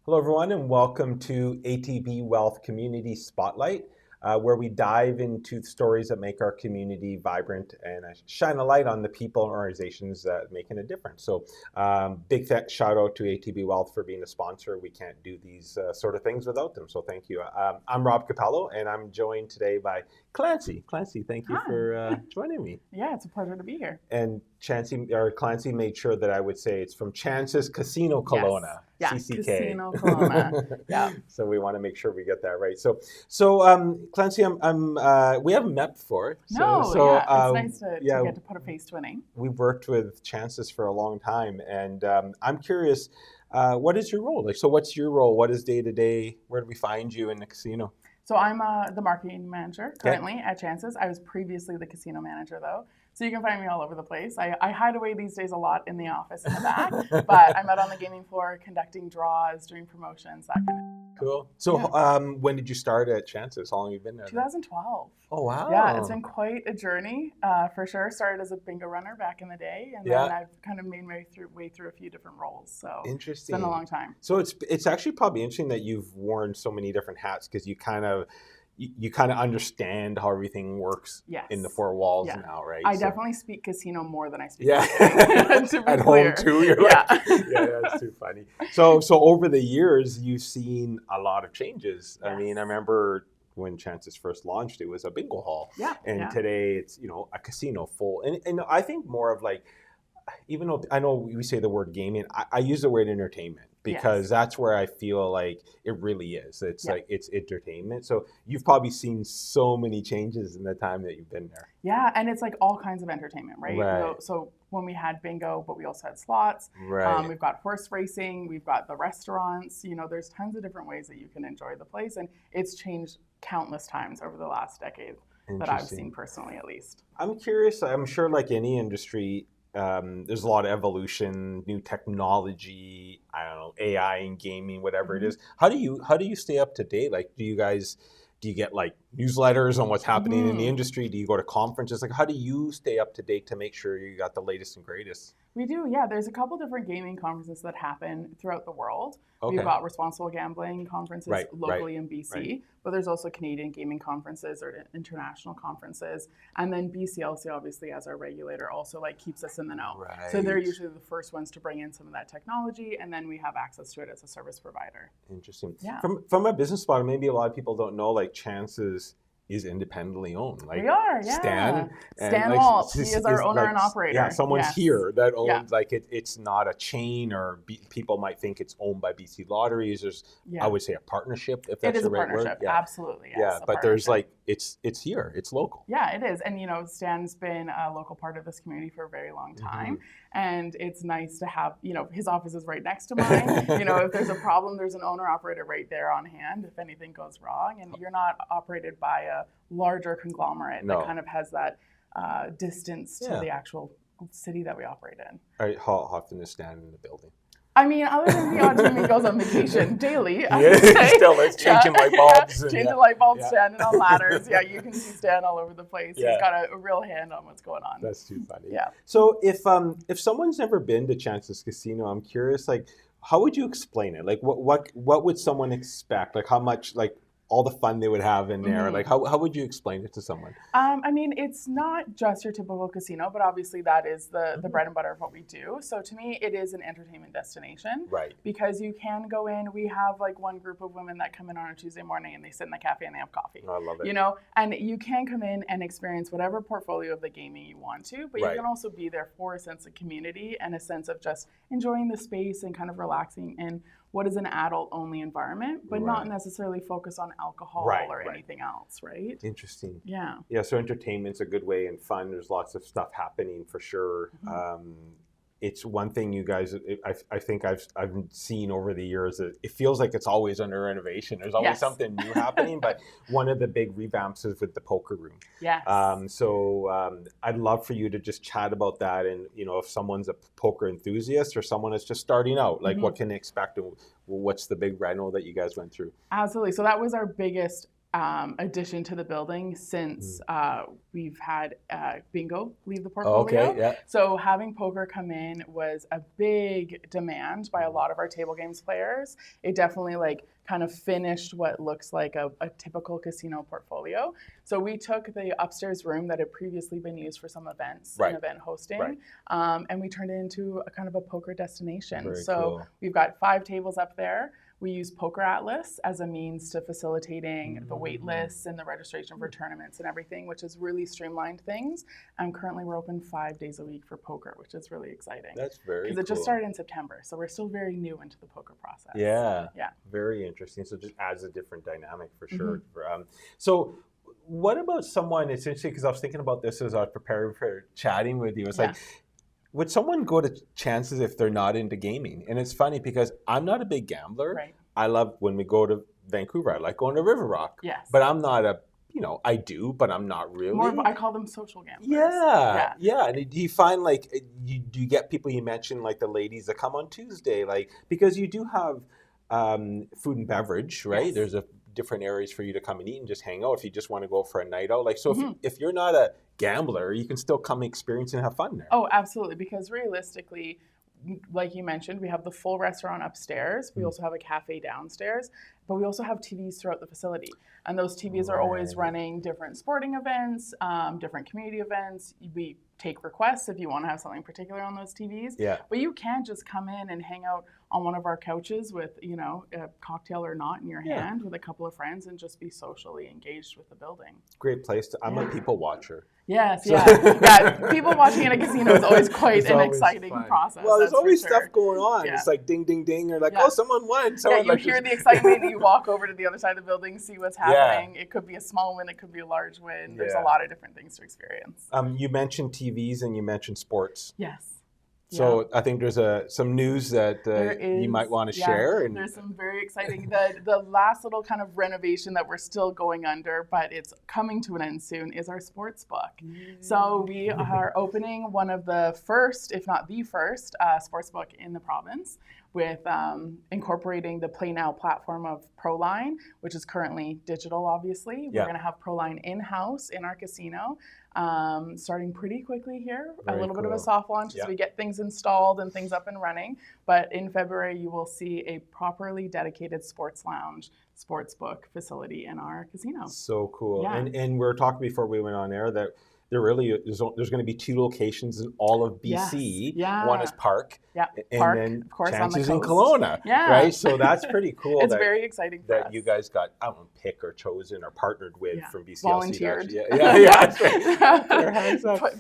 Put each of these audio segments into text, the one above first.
Hello, everyone, and welcome to ATB Wealth Community Spotlight, where we dive into stories that make our community vibrant and shine a light on the people and organizations that are making a difference. So, big shout out to ATB Wealth for being a sponsor. We can't do these sort of things without them, so thank you. I'm Rob Capello, and I'm joined today by Clancy. Clancy, thank you for joining me. Yeah, it's a pleasure to be here. And Clancy made sure that I would say it's from Chance's Casino Kelowna. Yes. Yeah, CCK. Casino Kelowna. Yeah. So we want to make sure we get that right. So Clancy, we haven't met before. It's nice to get to put a face to a name. We've worked with Chances for a long time, and I'm curious, what is your role? What's your role? What is day to day? Where do we find you in the casino? So I'm the marketing manager currently at Chances. I was previously the casino manager though. So you can find me all over the place. I hide away these days a lot in the office in the back, but I'm out on the gaming floor conducting draws, doing promotions, that kind of thing. Cool. So when did you start at Chances? How long have you been there? 2012. Oh, wow. Yeah, it's been quite a journey for sure. Started as a bingo runner back in the day, and then I've kind of made my way through a few different roles. So interesting. It's been a long time. So it's actually probably interesting that you've worn so many different hats because you kind of understand how everything works in the four walls now, right? I definitely speak casino more than I speak to be at home too. You're like, that's too funny. So over the years, you've seen a lot of changes. Yes. I mean, I remember when Chances first launched, it was a bingo hall. And today it's, a casino full. And I think more of like, even though I know we say the word gaming, I use the word entertainment because that's where I feel like it really is. It's like it's entertainment. So you've probably seen so many changes in the time that you've been there. Yeah, and it's like all kinds of entertainment, right? So when we had bingo, but we also had slots. We've got horse racing. We've got the restaurants. There's tons of different ways that you can enjoy the place, and it's changed countless times over the last decade that I've seen personally, at least. I'm curious. I'm sure, like any industry, there's a lot of evolution, new technology, I don't know, AI and gaming, whatever it is. How do you stay up to date? Like, do you get like newsletters on what's happening in the industry? Do you go to conferences? Like, how do you stay up to date to make sure you got the latest and greatest? We do, yeah. There's a couple different gaming conferences that happen throughout the world. We've got responsible gambling conferences locally in BC, but there's also Canadian gaming conferences or international conferences. And then BCLC, obviously, as our regulator, also like keeps us in the know. So they're usually the first ones to bring in some of that technology, and then we have access to it as a service provider. Interesting. Yeah. From a business spot, maybe a lot of people don't know, like Chances is independently owned. Like we are, Stan Walt, he is our owner and operator. Yeah, someone's here that owns, like it's not a chain, or people might think it's owned by BC Lotteries. There's, I would say, a partnership, if that's the right word. It is a partnership, absolutely. Yes, yeah, but there's like, it's here, it's local. Yeah, it is. And Stan's been a local part of this community for a very long time. And it's nice to have, his office is right next to mine. If there's a problem, there's an owner operator right there on hand if anything goes wrong. And you're not operated by a larger conglomerate that kind of has that distance to the actual city that we operate in. All right, how often is Stan in the building? I mean, other than the odd time he goes on vacation daily, still it's changing light bulbs. Changing light bulbs, standing on ladders. Yeah, you can see Stan all over the place. He's got a real hand on what's going on. That's too funny. Yeah. So if someone's never been to Chances Casino, I'm curious, like, how would you explain it? Like, what would someone expect? Like, how much, like, all the fun they would have in there. Like, how would you explain it to someone? I mean, it's not just your typical casino, but obviously that is the bread and butter of what we do. So to me, it is an entertainment destination. Right. Because you can go in, we have like one group of women that come in on a Tuesday morning and they sit in the cafe and they have coffee. I love it. And you can come in and experience whatever portfolio of the gaming you want to, but you can also be there for a sense of community and a sense of just enjoying the space and kind of relaxing in what is an adult-only environment, but not necessarily focus on alcohol or anything else, right? Interesting. Yeah. Yeah, so entertainment's a good way and fun. There's lots of stuff happening for sure. It's one thing you guys, I think I've seen over the years, that it feels like it's always under renovation. There's always something new happening, but one of the big revamps is with the poker room. Yes. So I'd love for you to just chat about that, and if someone's a poker enthusiast or someone is just starting out, like what can they expect, and what's the big reno that you guys went through? Absolutely. So that was our biggest addition to the building since we've had bingo leave the portfolio. Okay, yeah. So having poker come in was a big demand by a lot of our table games players. It definitely kind of finished what looks like a typical casino portfolio. So we took the upstairs room that had previously been used for some events and event hosting, and we turned it into a kind of a poker destination. Very so cool. We've got 5 tables up there. We use Poker Atlas as a means to facilitating the wait lists and the registration for tournaments and everything, which has really streamlined things. And currently we're open 5 days a week for poker, which is really exciting. That's very cool. Because it just started in September, so we're still very new into the poker process. Yeah. Yeah. Very interesting. So it just adds a different dynamic for sure. So what about someone, it's interesting because I was thinking about this as I was preparing for chatting with you. It's like, would someone go to Chances if they're not into gaming? And it's funny because I'm not a big gambler. Right. I love when we go to Vancouver. I like going to River Rock. Yes. But I'm not a, I do, but I'm not really. I call them social gamblers. Yeah. And do you find do you get people you mentioned, like the ladies that come on Tuesday, because you do have food and beverage, right? Yes. There's different areas for you to come and eat and just hang out if you just want to go for a night out. If you're not a gambler, you can still come experience and have fun there. Oh, absolutely. Because realistically, like you mentioned, we have the full restaurant upstairs. We also have a cafe downstairs, but we also have TVs throughout the facility. And those TVs are always running different sporting events, different community events. We take requests if you want to have something particular on those TVs. Yeah. But you can just come in and hang out on one of our couches with, a cocktail or not in your hand with a couple of friends and just be socially engaged with the building. Great place to, I'm a people watcher. Yes, people watching in a casino is always quite an exciting process. Well, there's always stuff going on. Yeah. It's like ding, ding, ding, or oh, someone won. You hear the excitement, and you walk over to the other side of the building, see what's happening. It could be a small win, it could be a large win. There's a lot of different things to experience. You mentioned TVs and you mentioned sports. Yes. So I think there's some news that you might want to share. And there's some very exciting, the last little kind of renovation that we're still going under, but it's coming to an end soon, is our sports book. So we are opening one of the first, if not the first, sports book in the province with incorporating the Play Now platform of ProLine, which is currently digital, obviously. We're going to have ProLine in-house in our casino. Starting pretty quickly here, a little bit of a soft launch as we get things installed and things up and running. But in February, you will see a properly dedicated sports lounge, sports book facility in our casino. So cool. Yeah. And we were talking before we went on air that there's going to be 2 locations in all of BC. Yes. One is Park. And Park, then of course, Chances on in the Kelowna. Right? So that's pretty cool. It's very exciting for that us. you guys got, I don't know, picked or chosen or partnered with from BCLC. Volunteered.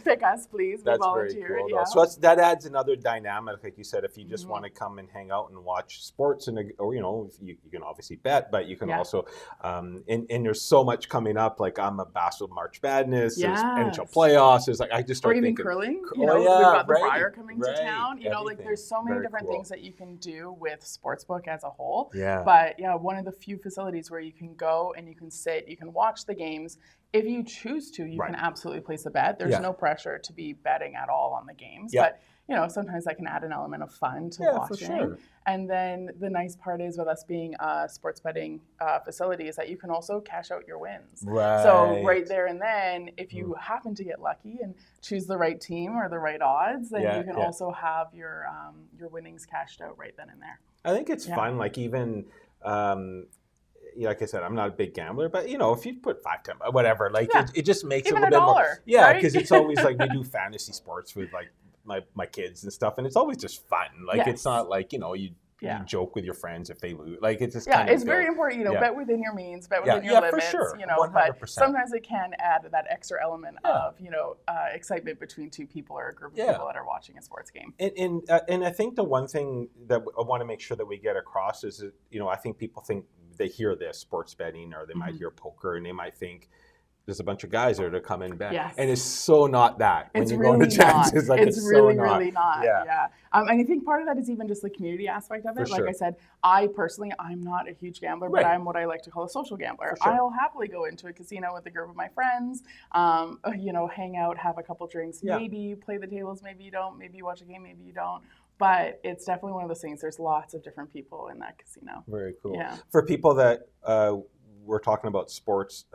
Pick us, please. That's very cool. So that adds another dynamic, like you said, if you just want to come and hang out and watch sports, or you can obviously bet, but you can also, and there's so much coming up. Like I'm a basketball March Madness, there's NHL playoffs. There's I just start thinking curling. We've got the Briar coming to town. There's so many different things that you can do with Sportsbook as a whole. But one of the few facilities where you can go and you can sit, you can watch the games. If you choose to, you can absolutely place a bet. There's no pressure to be betting at all on the games. But sometimes that can add an element of fun to watching. For sure. And then the nice part is with us being a sports betting facility is that you can also cash out your wins. Right. So right there and then, if you happen to get lucky and choose the right team or the right odds, then you can also have your winnings cashed out right then and there. I think it's fun, even like I said, I'm not a big gambler, but if you put 5, 10, whatever, it just makes even it a little bit more. Yeah, because it's always we do fantasy sports with my kids and stuff, and it's always just fun. It's not you joke with your friends if they lose. It's just it's very important. Bet within your means, bet within your limits. For sure. 100%. But sometimes it can add that extra element of excitement between 2 people or a group of people that are watching a sports game. And I think the one thing that I want to make sure that we get across is that, I think people think they hear this sports betting or they might hear poker and they might think there's a bunch of guys there to come and bet. Yes. And it's so not that. It's when you really go into Chances, not. It's really, so really not. Yeah. And I think part of that is even just the community aspect of it. I said, I personally, I'm not a huge gambler, but I'm what I like to call a social gambler. Sure. I'll happily go into a casino with a group of my friends, hang out, have a couple drinks, maybe play the tables, maybe you don't, maybe you watch a game, maybe you don't. But it's definitely one of those things. There's lots of different people in that casino. Very cool. Yeah. For people that we're talking about sports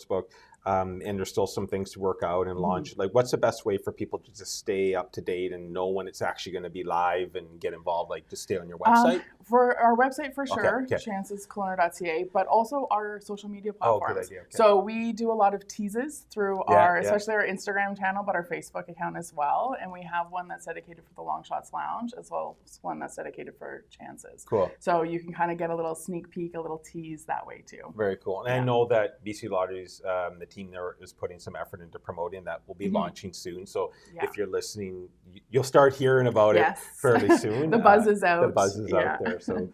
book, and there's still some things to work out and launch. Like, what's the best way for people to just stay up to date and know when it's actually going to be live and get involved? Like, just stay on your website. For our website, for sure, Okay. chanceskelowna.ca, but also our social media platforms. Good idea. Okay. So we do a lot of teases through especially our Instagram channel, but our Facebook account as well. And we have one that's dedicated for the Long Shots Lounge, as well as one that's dedicated for Chances. Cool. So you can kind of get a little sneak peek, a little tease that way too. Very cool. And I know that BC Lotteries, the team there is putting some effort into promoting that. Will be launching soon. So if you're listening, you'll start hearing about it fairly soon. The buzz is out. The buzz is out there. So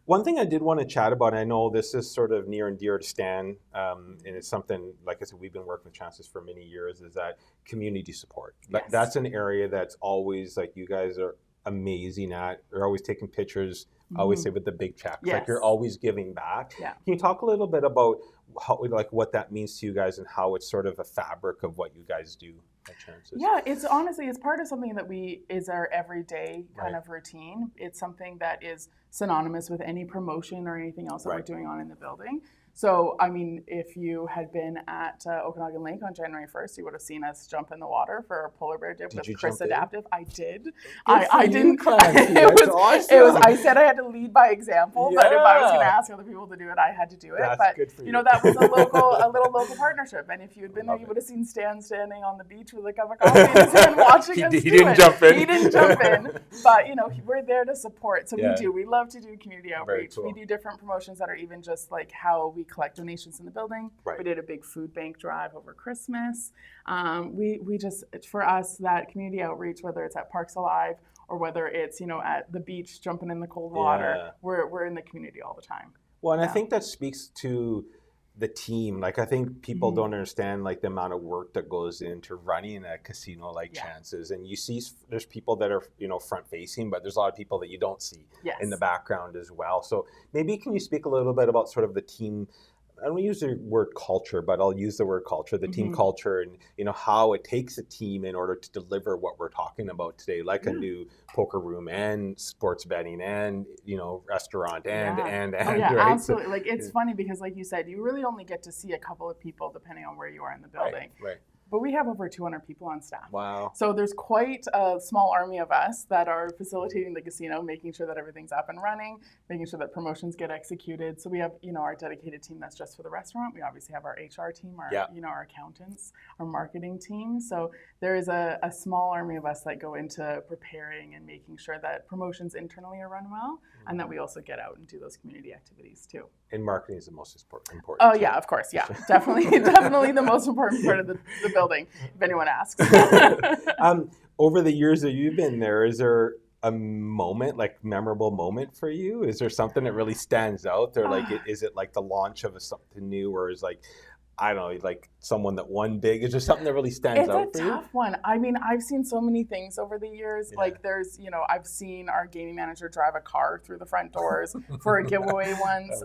one thing I did want to chat about, and I know this is sort of near and dear to Stan, and it's something, like I said, we've been working with Chances for many years, is that community support. That's an area that's always, like, you guys are amazing at. You're always taking pictures. I always say with the big checks, like, you're always giving back. Can you talk a little bit about how, like, what that means to you guys and how it's sort of a fabric of what you guys do at Chances? Yeah, it's honestly, it's part of something that is our everyday kind of routine. It's something that is synonymous with any promotion or anything else that we're doing on in the building. So, I mean, if you had been at Okanagan Lake on January 1st, you would have seen us jump in the water for a polar bear dip with Chris Adaptive. I did. I didn't. It was. I said I had to lead by example, but if I was going to ask other people to do it, I had to do it. But good for you. You know, that was a little local partnership. And if you had been there, you would have seen Stan standing on the beach with a cup of coffee in his hand, watching us do it. He didn't jump in. He didn't jump in. But, you know, we're there to support. So we do. We love to do community outreach. Cool. We do different promotions that are even just like how we collect donations in the building. We did a big food bank drive over Christmas. We just, for us, that community outreach, whether it's at Parks Alive or whether it's, you know, at the beach jumping in the cold water, we're in the community all the time. Well, and I think that speaks to the team. Like, I think people don't understand, like, the amount of work that goes into running a casino like Chances. And you see there's people that are, you know, front facing, but there's a lot of people that you don't see in the background as well. So maybe can you speak a little bit about sort of the team? I don't use the word culture, but I'll use the word culture, the team culture, and, you know, how it takes a team in order to deliver what we're talking about today, like a new poker room and sports betting and, you know, restaurant and right? Absolutely. Like, it's funny because, like you said, you really only get to see a couple of people depending on where you are in the building. Right. But we have over 200 people on staff. Wow. So there's quite a small army of us that are facilitating the casino, making sure that everything's up and running, making sure that promotions get executed. So we have, you know, our dedicated team that's just for the restaurant. We obviously have our HR team, you know, our accountants, our marketing team. So there is a small army of us that go into preparing and making sure that promotions internally are run well, and that we also get out and do those community activities too. And marketing is the most important. Oh yeah, of course, yeah, definitely the most important part of the building, if anyone asks. Over the years that you've been there, is there a moment, like memorable moment for you? Is there something that really stands out there? Like, is it like the launch of something new, or is like, I don't know, like someone that won big? Is there something that really stands out for you? It's a tough one. I mean, I've seen so many things over the years. Like, there's, you know, I've seen our gaming manager drive a car through the front doors for a giveaway once.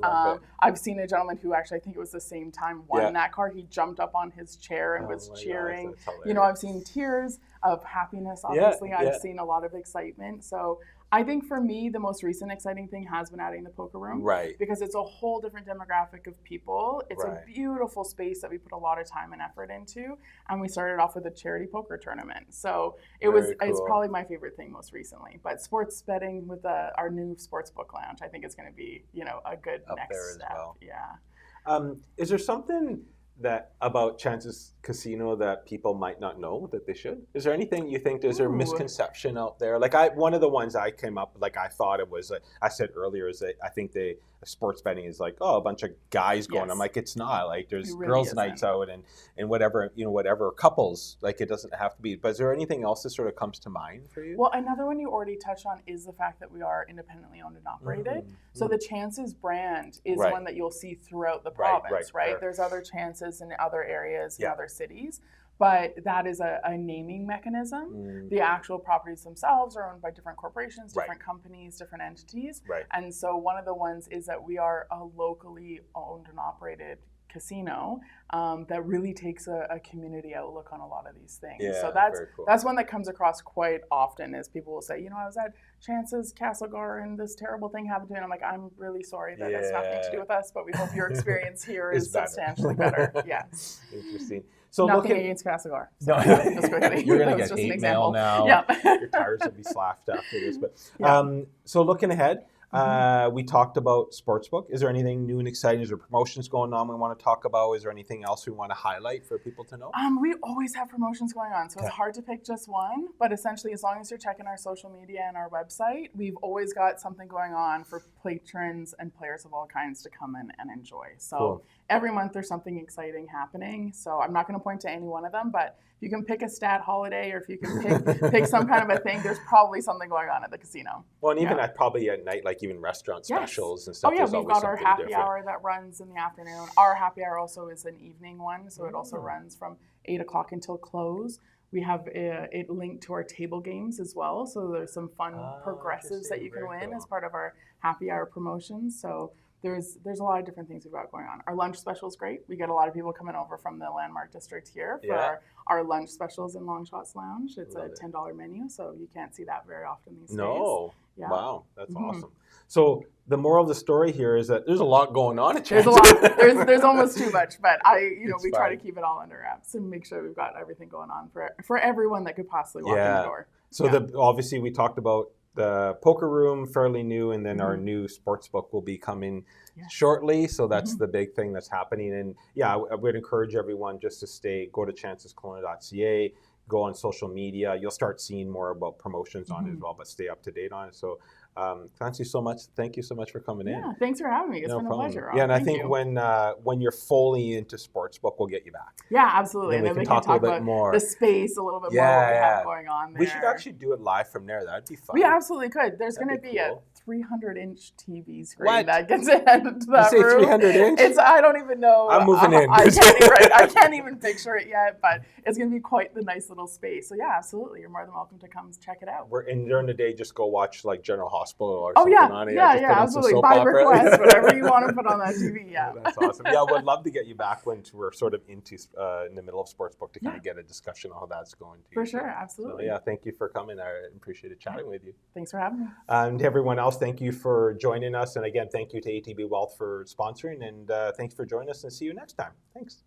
I've seen a gentleman who actually, I think it was the same time, won that car. He jumped up on his chair and was cheering. You know, I've seen tears of happiness, obviously. I've seen a lot of excitement. So I think for me, the most recent exciting thing has been adding the poker room. Because it's a whole different demographic of people. It's a beautiful space that we put a lot of time and effort into. And we started off with a charity poker tournament. So it's probably my favorite thing most recently. But sports betting with our new sportsbook lounge, I think it's going to be, you know, a good up next there step. As well. Yeah. Is there something that about Chances Casino that people might not know that they should? Is there anything you think, is there a misconception out there? Like, one of the ones I came up, like, I thought it was, I said earlier, is that I think sports betting is like, oh, a bunch of guys going. I'm like, it's not. Like, there's really girls' nights out and whatever, you know, whatever, couples. Like, it doesn't have to be. But is there anything else that sort of comes to mind for you? Well, another one you already touched on is the fact that we are independently owned and operated. So the Chances brand is one that you'll see throughout the province, right? There's other Chances in other areas, in other cities. But that is a naming mechanism. The actual properties themselves are owned by different corporations, different companies, different entities. And so one of the ones is that we are a locally owned and operated casino that really takes a community outlook on a lot of these things. Yeah, so that's one that comes across quite often is people will say, I was at Chance's Castlegar and this terrible thing happened to me. And I'm like, I'm really sorry that has nothing to do with us, but we hope your experience here is substantially better. Yes. Interesting. So nothing against Castlegar. No, just quickly. You're going to get hate mail now. Yeah. Your tires will be slashed after this. But so looking ahead, we talked about Sportsbook. Is there anything new and exciting? Is there promotions going on we want to talk about? Is there anything else we want to highlight for people to know? We always have promotions going on, so it's hard to pick just one. But essentially, as long as you're checking our social media and our website, we've always got something going on for patrons and players of all kinds to come in and enjoy. So every month there's something exciting happening. So I'm not going to point to any one of them, but if you can pick a stat holiday or if you can pick some kind of a thing, there's probably something going on at the casino. Well, and even probably at night, like even restaurant specials and stuff. Oh yeah, we've got our happy hour that runs in the afternoon. Our happy hour also is an evening one, so it also runs from 8 o'clock until close. We have it linked to our table games as well, so there's some fun progressives that you can win as part of our happy hour promotions. So there's a lot of different things we've got going on. Our lunch special is great. We get a lot of people coming over from the Landmark District here for our lunch specials in Long Shots Lounge. It's a $10 menu, so you can't see that very often these days. No. Yeah. Wow, that's awesome. So the moral of the story here is that there's a lot going on at There's a lot. There's almost too much, but we try to keep it all under wraps and make sure we've got everything going on for everyone that could possibly walk in the door. So obviously we talked about the poker room, fairly new, and then our new sportsbook will be coming shortly. So that's the big thing that's happening. And I would encourage everyone just to go to chanceskelowna.ca, go on social media. You'll start seeing more about promotions on it as well, but stay up to date on it. So thank you so much for coming in. Yeah, thanks for having me. It's been a pleasure. Yeah, and I think when you're fully into sportsbook, we'll get you back. Yeah, absolutely. And then we can talk a little bit more. The space a little bit more what we have going on there. We should actually do it live from there. That'd be fun. We absolutely could. There's going to be a 300-inch TV screen that gets into that room. You say 300-inch? I don't even know. I'm moving in. I can't even picture it yet, but it's going to be quite the nice little space. So yeah, absolutely. You're more than welcome to come check it out. And during the day, just go watch like General Hospital or something on it. Yeah, absolutely. By request, whatever you want to put on that TV. Yeah. That's awesome. Yeah, I would love to get you back when we're sort of into in the middle of Sportsbook to kind of get a discussion on how that's going. For sure, absolutely. So, thank you for coming. I appreciated chatting with you. Thanks for having me. And to everyone else, thank you for joining us. And again, thank you to ATB Wealth for sponsoring. And thanks for joining us, and see you next time. Thanks.